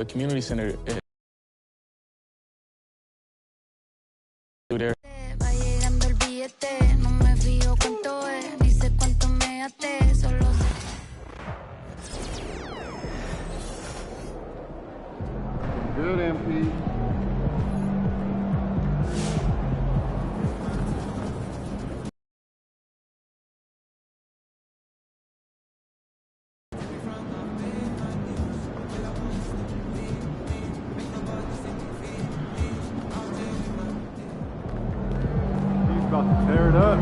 The community center. There. Va llegando el billete, no me fío cuánto es, ni sé cuánto me gasté, solo sé. Good, MP. About to tear it up.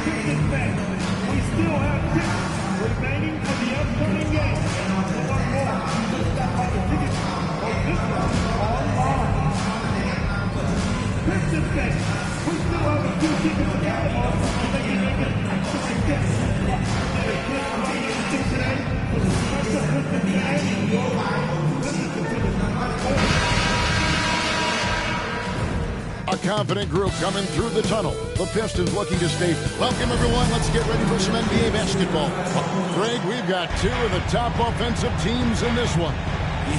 We still have tickets remaining for the upcoming game. To learn more, just stop by the ticket or visit us online. Christmas Day, we still have a few tickets available, so they can make it to the guest. Click right here today for the special Christmas Day. Listen to the A confident group coming through the tunnel. The Pistons looking to stay. Welcome, everyone. Let's get ready for some NBA basketball. Greg, we've got two of the top offensive teams in this one.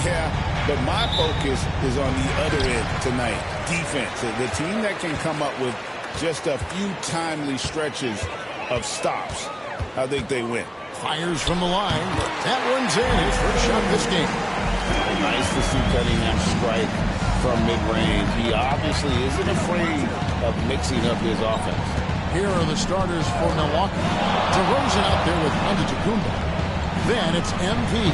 Yeah, but my focus is on the other end tonight. Defense. The team that can come up with just a few timely stretches of stops, I think they win. Fires from the line. That one's in. His first shot this game. Nice to see Cunningham strike from mid-range. He obviously isn't afraid of mixing up his offense. Here are the starters for Milwaukee. DeRozan out there with Antetokounmpo. Then it's MP.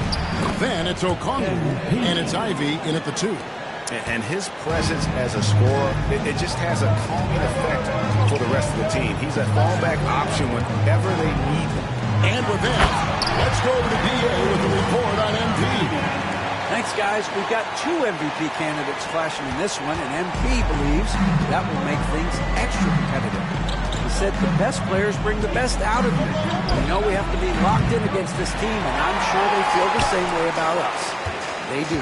Then it's Okongwu. And it's Ivy in at the 2. And his presence as a scorer, it just has a calming effect for the rest of the team. He's a fallback option whenever they need him. And with that, let's go over to DA with the report on MP. Thanks, guys. We've got 2 MVP candidates flashing in this one, and MP believes that will make things extra competitive. He said the best players bring the best out of you. We know we have to be locked in against this team, and I'm sure they feel the same way about us. They do.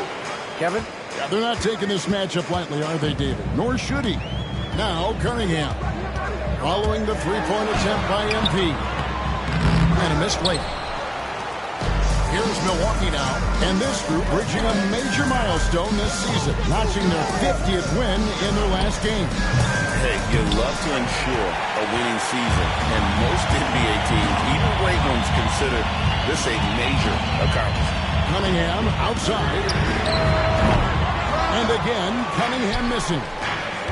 Kevin? Yeah, they're not taking this matchup lightly, are they, David? Nor should he. Now, Cunningham. Following the three-point attempt by MP. And a missed late. Here's Milwaukee now, and this group reaching a major milestone this season, notching their 50th win in their last game. Hey, you love to ensure a winning season, and most NBA teams, even great ones, consider this a major accomplishment. Cunningham outside. And again, Cunningham missing.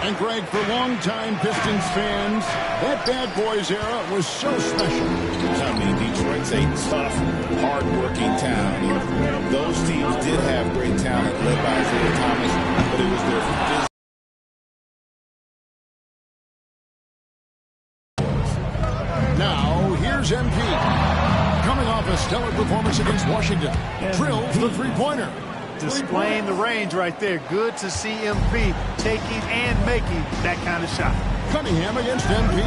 And Greg, for longtime Pistons fans, that Bad Boys era was so special. I mean, Detroit's a tough, hard-working town. And those teams did have great talent led by Isaiah Thomas, but it was their physical. Now, here's MP. Coming off a stellar performance against Washington. Drills the three-pointer. Displaying the range right there. Good to see MP taking and making that kind of shot. Cunningham against MP.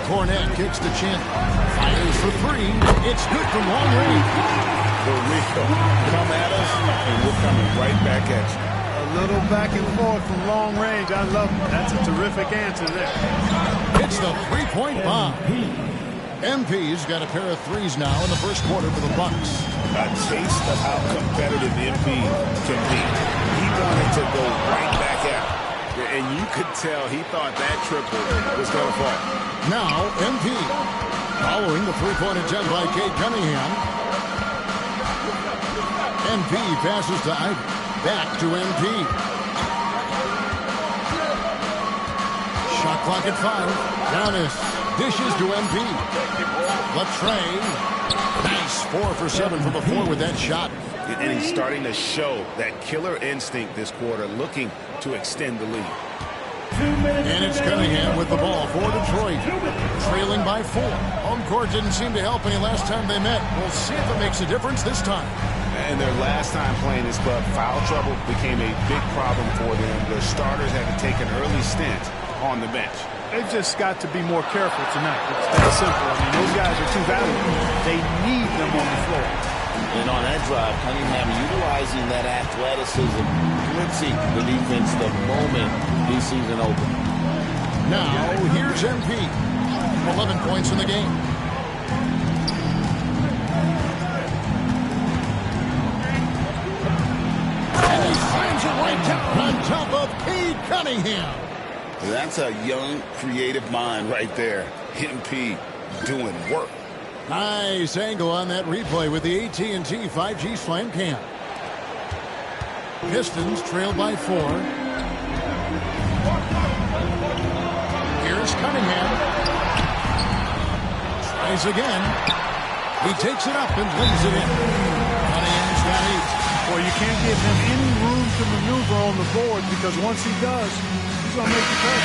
Cornette kicks the chin. Fires for 3. It's good from long range. For real. Come at us, and we're coming right back at you. A little back and forth from long range. I love it. That's a terrific answer there. It's the three-point bomb. MP's got a pair of threes now in the first quarter for the Bucks. A taste of how competitive MP can be. He wanted to go right back out. And you could tell he thought that triple was going to fall. Now, MP. Following the three-point attempt by Cade Cunningham. MP passes to Ivy. Back to MP. Shot clock at 5. Giannis dishes to MP. Latrey. Nice 4 for 7 from the floor with that shot. And he's starting to show that killer instinct this quarter, looking to extend the lead. And it's Cunningham with the ball for Detroit. Trailing by 4. Home court didn't seem to help any last time they met. We'll see if it makes a difference this time. And their last time playing this club, foul trouble became a big problem for them. Their starters had to take an early stint on the bench. They've just got to be more careful tonight. It's that simple. I mean, those guys are too valuable. They need them on the floor. And on that drive, Cunningham utilizing that athleticism, blitzing the defense the moment he sees an open. Now, here's MP. 11 points in the game. And he finds it right down on top of Cade Cunningham. That's a young, creative mind right there. MP doing work. Nice angle on that replay with the AT&T 5G Slam Cam. Pistons trailed by 4. Here's Cunningham. Tries again. He takes it up and lays it in. Cunningham's got 8. Well, you can't give him any room to maneuver on the board because once he does, he's going to make the play.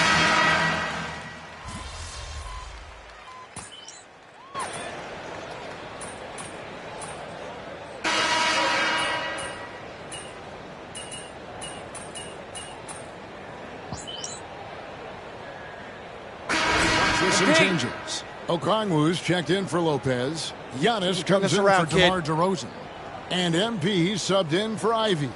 Some changes. Okongwu's checked in for Lopez. Giannis comes in around, for DeMar DeRozan. And MP subbed in for Ivy.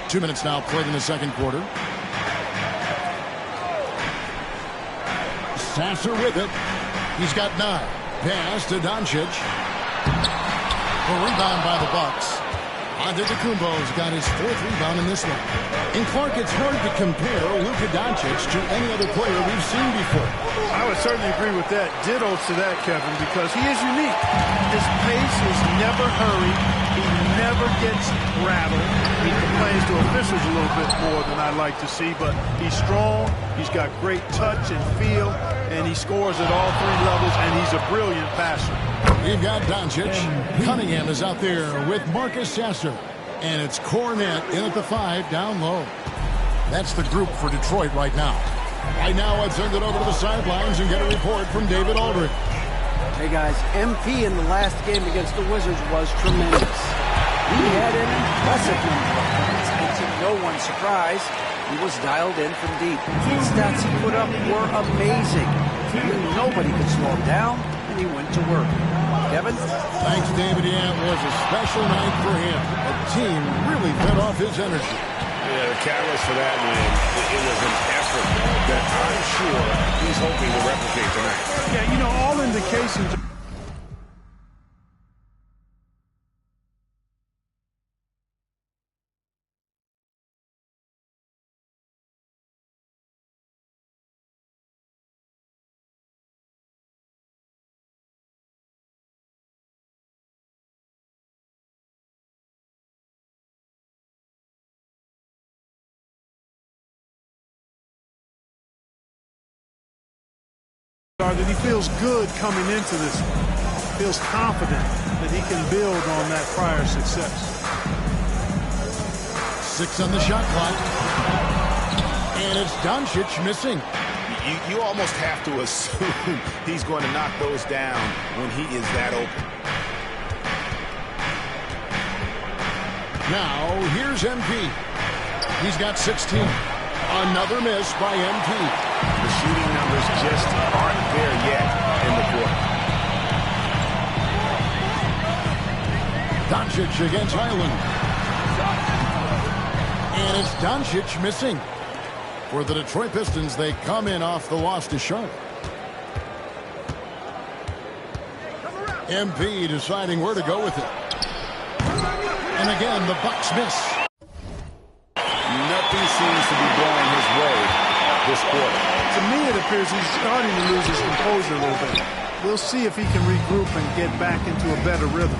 Two minutes now played in the second quarter. Sasser with it. He's got 9. Pass to Doncic. A rebound by the Bucks. Antetokounmpo's got his 4th rebound in this one. And Clark, it's hard to compare Luka Doncic to any other player we've seen before. I would certainly agree with that. Ditto to that, Kevin, because he is unique. His pace is never hurried. He never gets rattled. He complains to officials a little bit more than I'd like to see, but he's strong. He's got great touch and feel, and he scores at all 3 levels, and he's a brilliant passer. We've got Doncic. Cunningham is out there with Marcus Sasser. And it's Cornet in at the 5 down low. That's the group for Detroit right now. Right now, I'd send it over to the sidelines and get a report from David Aldridge. Hey, guys, MP in the last game against the Wizards was tremendous. He had an impressive number of points, and to no one's surprise, he was dialed in from deep. The stats he put up were amazing. Nobody could slow him down, and he went to work. Kevin? Thanks, David. Yeah, it was a special night for him. The team really fed off his energy. Yeah, the catalyst for that win, it was an effort that I'm sure he's hoping to replicate tonight. Yeah, you know, all indications. That he feels good coming into this, feels confident that he can build on that prior success. 6 on the shot clock. And it's Doncic missing. You almost have to assume he's going to knock those down when he is that open. Now, here's MP. He's got 16. Another miss by MP. The shooting numbers just aren't there yet in the quarter. Doncic against Highland. And it's Doncic missing. For the Detroit Pistons, they come in off the loss to Charlotte. MP deciding where to go with it. And again, the Bucks miss. Nothing seems to be going his way this quarter. To me, it appears he's starting to lose his composure a little bit. We'll see if he can regroup and get back into a better rhythm.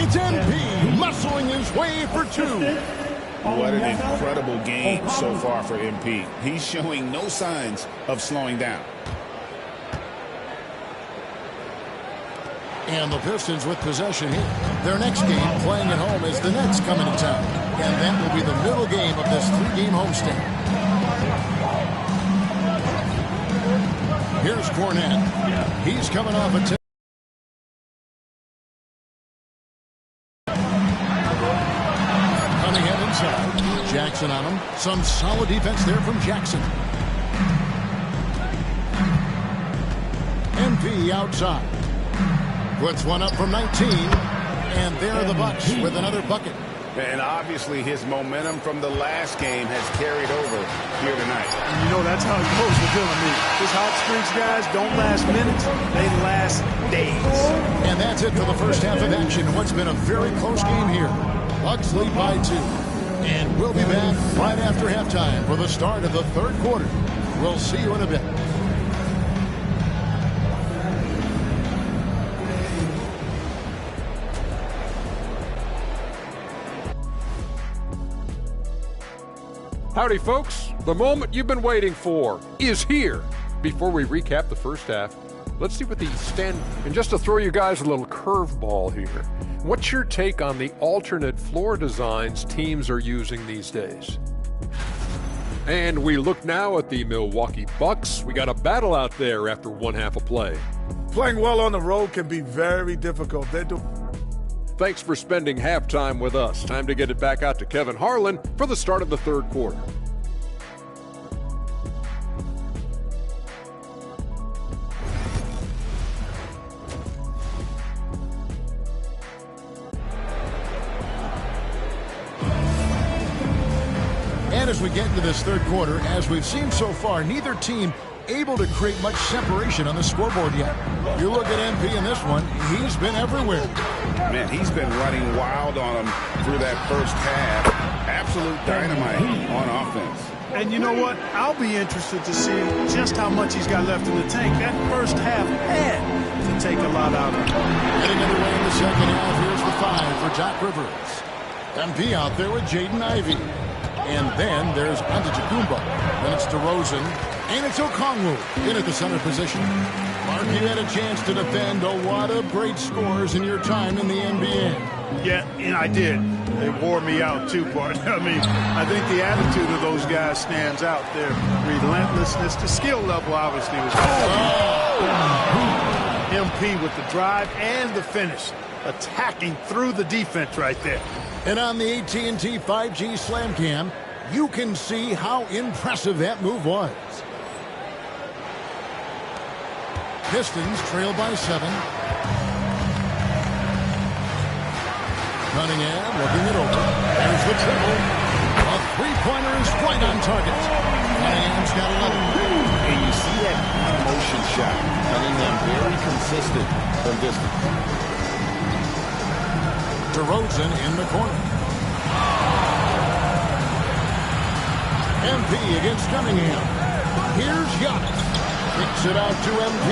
It's MP muscling his way for two. What an incredible game so far for MP. He's showing no signs of slowing down. And the Pistons with possession here. Their next game playing at home is the Nets coming to town. And that will be the middle game of this three-game homestand. Here's Cornette. He's coming off a Cunningham inside. Jackson on him. Some solid defense there from Jackson. MP outside. Puts one up from 19. And there are the Bucks with another bucket. And obviously his momentum from the last game has carried over here tonight. And you know that's how it goes with Dylan Lee. His hot streaks, guys, don't last minutes. They last days. And that's it for the first half of action. What's been a very close game here. Bucks lead by 2. And we'll be back right after halftime for the start of the third quarter. We'll see you in a bit. Howdy, folks. The moment you've been waiting for is here. Before we recap the first half, let's see what the stand... And just to throw you guys a little curveball here, what's your take on the alternate floor designs teams are using these days? And we look now at the Milwaukee Bucks. We got a battle out there after one half of play. Playing well on the road can be very difficult. Thanks for spending halftime with us. Time to get it back out to Kevin Harlan for the start of the third quarter. And as we get into this third quarter, as we've seen so far, neither team able to create much separation on the scoreboard yet. You look at MP in this one, he's been everywhere. Man, he's been running wild on him through that first half. Absolute dynamite on offense. And you know what? I'll be interested to see just how much he's got left in the tank. That first half had to take a lot out of him. Getting underway in the second half, here's the 5 for Doc Rivers. MP out there with Jaden Ivey. And then there's Antetokounmpo. Then it's DeRozan. And it's Okongwu in at the center position. Mark, you had a chance to defend a lot of great scores in your time in the NBA. Yeah, and I did. They wore me out too, Bart. I mean, I think the attitude of those guys stands out. Their relentlessness, the skill level obviously was MP with the drive and the finish, attacking through the defense right there. And on the AT&T 5G Slam Cam, you can see how impressive that move was. Pistons trail by 7. Cunningham looking it over. There's the triple. A three-pointer is right on target. Cunningham's got 11. And you see that motion shot. Cunningham very consistent from distance. DeRozan in the corner. MP against Cunningham. Here's Giannis. Kicks it out to MP.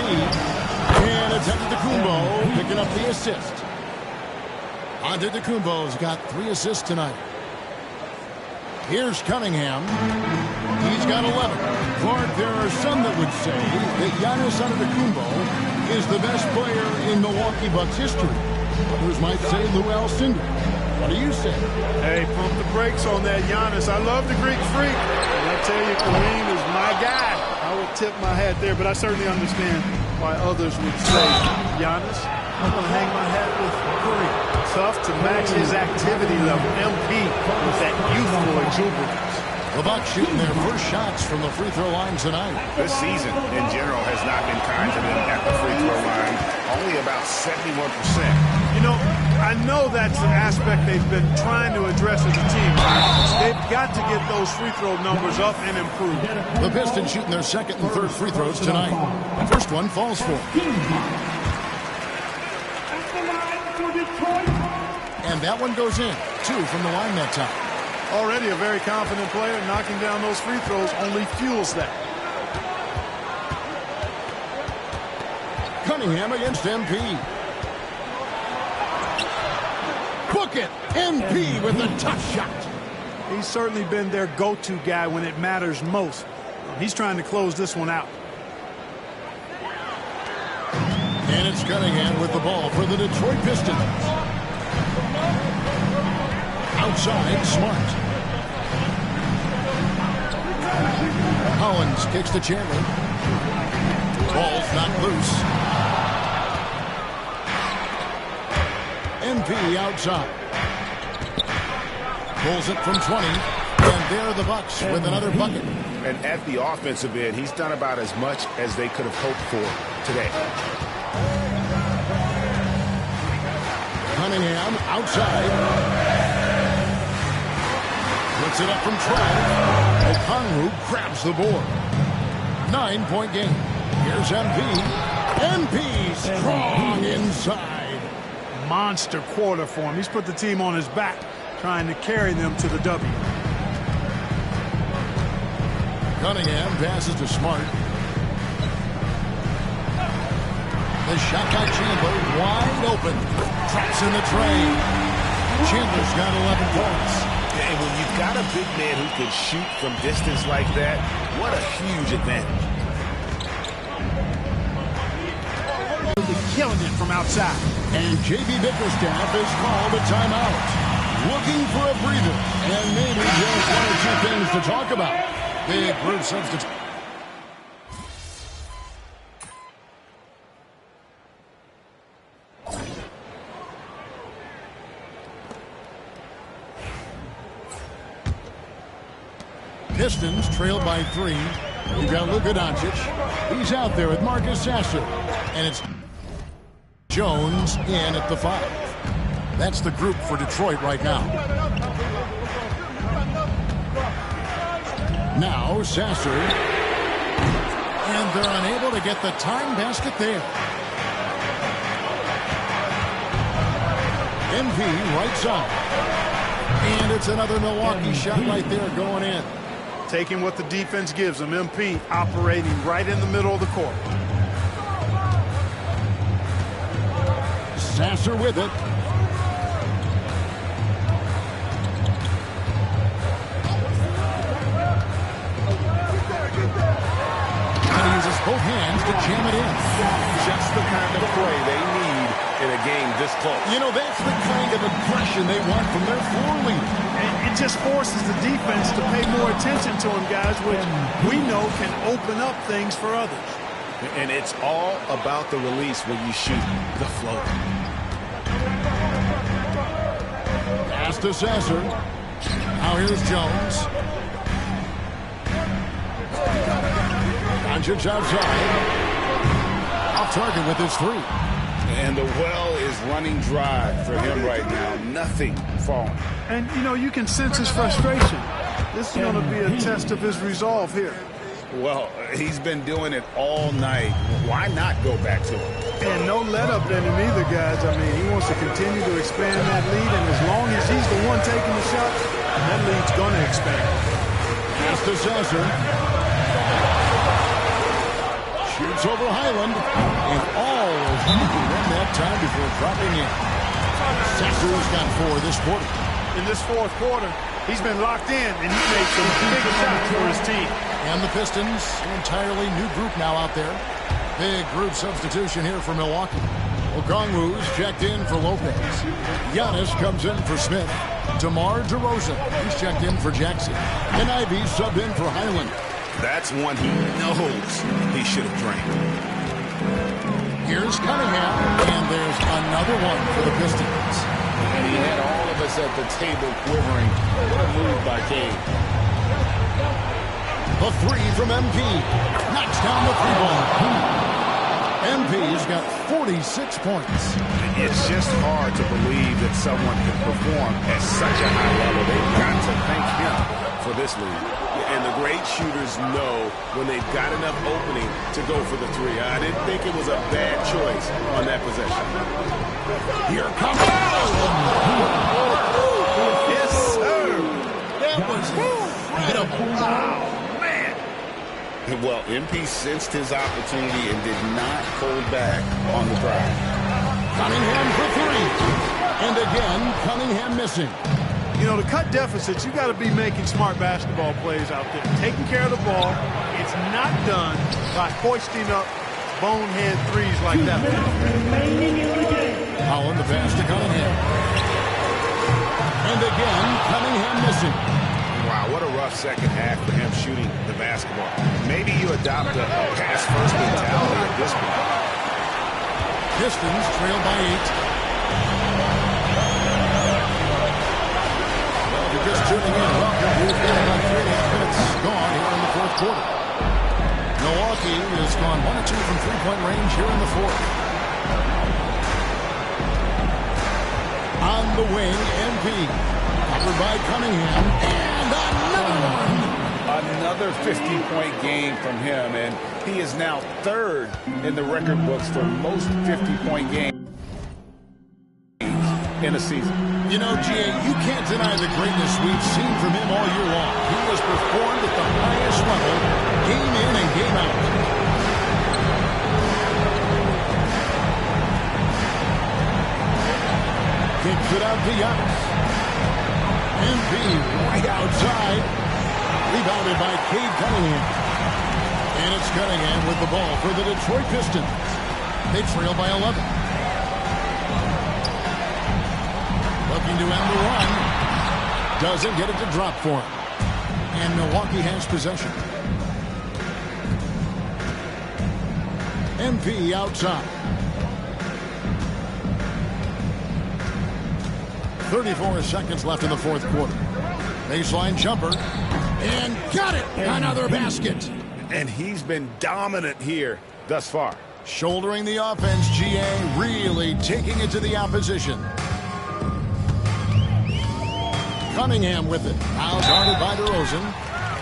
And it's Antetokounmpo picking up the assist. Antetokounmpo's got 3 assists tonight. Here's Cunningham. He's got 11. Clark, there are some that would say that Giannis Antetokounmpo is the best player in Milwaukee Bucks history. Others might say Lou Alcindor. What do you say? Hey, pump the brakes on that Giannis. I love the Greek freak. And I tell you, Kareem is my guy. I would tip my hat there, but I certainly understand why others would say Giannis. I'm going to hang my hat with Kareem. Tough to match his activity level. MP with that youthful exuberance. The Bucks shooting their first shots from the free throw line tonight. This season, in general, has not been kind to them at the free throw line. Only about 71%. You I know that's an aspect they've been trying to address as a team. They've got to get those free throw numbers up and improve. The Pistons shooting their second and third free throws tonight. The first one falls for. And that one goes in. 2 from the line that time. Already a very confident player. Knocking down those free throws only fuels that. Cunningham against MP. Book it! MP with a tough shot. He's certainly been their go-to guy when it matters most. He's trying to close this one out. And it's Cunningham with the ball for the Detroit Pistons. Outside, Smart. Collins kicks to Chandler. Ball's not loose. MP outside. Pulls it from 20. And there are the Bucks with another bucket. And at the offensive end, he's done about as much as they could have hoped for today. Cunningham outside. Puts it up from 12. Okongwu grabs the board. 9-point game. Here's MP. MP strong inside. Monster quarter for him. He's put the team on his back, trying to carry them to the W. Cunningham passes to Smart. The shot by Chandler wide open. Traps in the tray. Chandler's got 11 points. And when you've got a big man who can shoot from distance like that, what a huge advantage. Killing it from outside. And J.B. Bickerstaff is called a timeout. Looking for a breather. And maybe just one or two things to talk about. Big group substitute. Pistons trailed by 3. You've got Luka Doncic. He's out there with Marcus Sasser. And it's Jones in at the 5. That's the group for Detroit right now. Now Sasser. And they're unable to get the time basket there. MP right side. And it's another Milwaukee shot right there going in. Taking what the defense gives them. MP operating right in the middle of the court. Sasser with it. And he uses both hands to jam it in. Just the kind of play they need in a game this close. You know, that's the kind of aggression they want from their floor leader. And it just forces the defense to pay more attention to him, guys, which we know can open up things for others. And it's all about the release when you shoot the floater. Pass to Sasser. Now here's Jones. Doncic outside. Off target with his 3. And the well is running dry for him right now. Nothing falling. And, you know, you can sense his frustration. This is going to be a test of his resolve here. Well, he's been doing it all night. Why not go back to him? And no let-up in him either, guys. I mean, he wants to continue to expand that lead, and as long as he's the one taking the shots, that lead's going to expand. Pass to Sasser. Shoots over Highland, and all is one that time before dropping in. Sasser's got 4 this quarter. In this fourth quarter, he's been locked in, and he's made some big shots for his team. And the Pistons, an entirely new group now out there. Big group substitution here for Milwaukee. Okongwu's checked in for Lopez. Giannis comes in for Smith. DeMar DeRozan, he's checked in for Jackson. And Ivy subbed in for Highland. That's one he knows he should have drained. Here's Cunningham, and there's another one for the Pistons. And he had all of us at the table quivering. What a move by Cade. The 3 from MP. Knocks down the 3-ball. MP's got 46 points. It's just hard to believe that someone can perform at such a high level. They've got to thank him for this lead. And the great shooters know when they've got enough opening to go for the three. I didn't think it was a bad choice on that possession. Here comes. Yes, sir. That was incredible. Oh, man. Well, MP sensed his opportunity and did not hold back on the drive. Cunningham for three. And again, Cunningham missing. You know, to cut deficits, you got to be making smart basketball plays out there. Taking care of the ball. It's not done by hoisting up bonehead threes like that. Holland the pass to Cunningham. And again, Cunningham missing. Wow, what a rough second half for him shooting the basketball. Maybe you adopt a pass-first mentality at this point. Pistons trail by 8. Well, if you're just tuning in, welcome. We've got about 3.5 minutes gone here in the fourth quarter. Milwaukee has gone 1 of 2 from three-point range here in the fourth. On the wing, MP. Covered by Cunningham. And another one. Another 50-point game from him, and he is now third in the record books for most 50-point games in a season. You know, G.A., you can't deny the greatness we've seen from him all year long. He has performed at the highest level, game in and game out. Kicks it out to Giannis. MP right outside. Rebounded by Cade Cunningham. And it's Cunningham with the ball for the Detroit Pistons. They trail by 11. Looking to end the run. Doesn't get it to drop for him. And Milwaukee has possession. MP outside. 34 seconds left in the fourth quarter. Baseline jumper. And got it! Another basket. And he's been dominant here thus far. Shouldering the offense, G.A. really taking it to the opposition. Cunningham with it. Now guarded by DeRozan.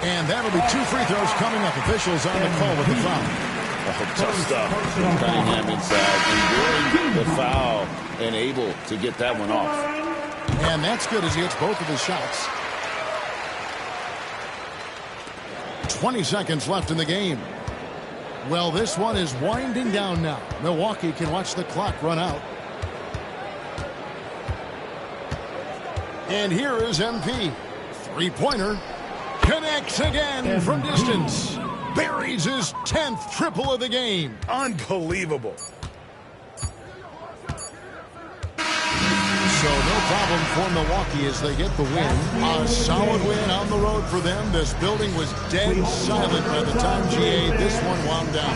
And that'll be 2 free throws coming up. Officials on the call with the foul. Oh, tough stuff. Cunningham inside, enduring the foul and able to get that one off. And that's good as he hits both of his shots. 20 seconds left in the game. Well, this one is winding down now. Milwaukee can watch the clock run out. And here is MP. Three-pointer. Connects again from distance. Buries his 10th triple of the game. Unbelievable. So no problem for Milwaukee as they get the win. A solid win on the road for them. This building was dead silent by the time, G.A., this one wound down.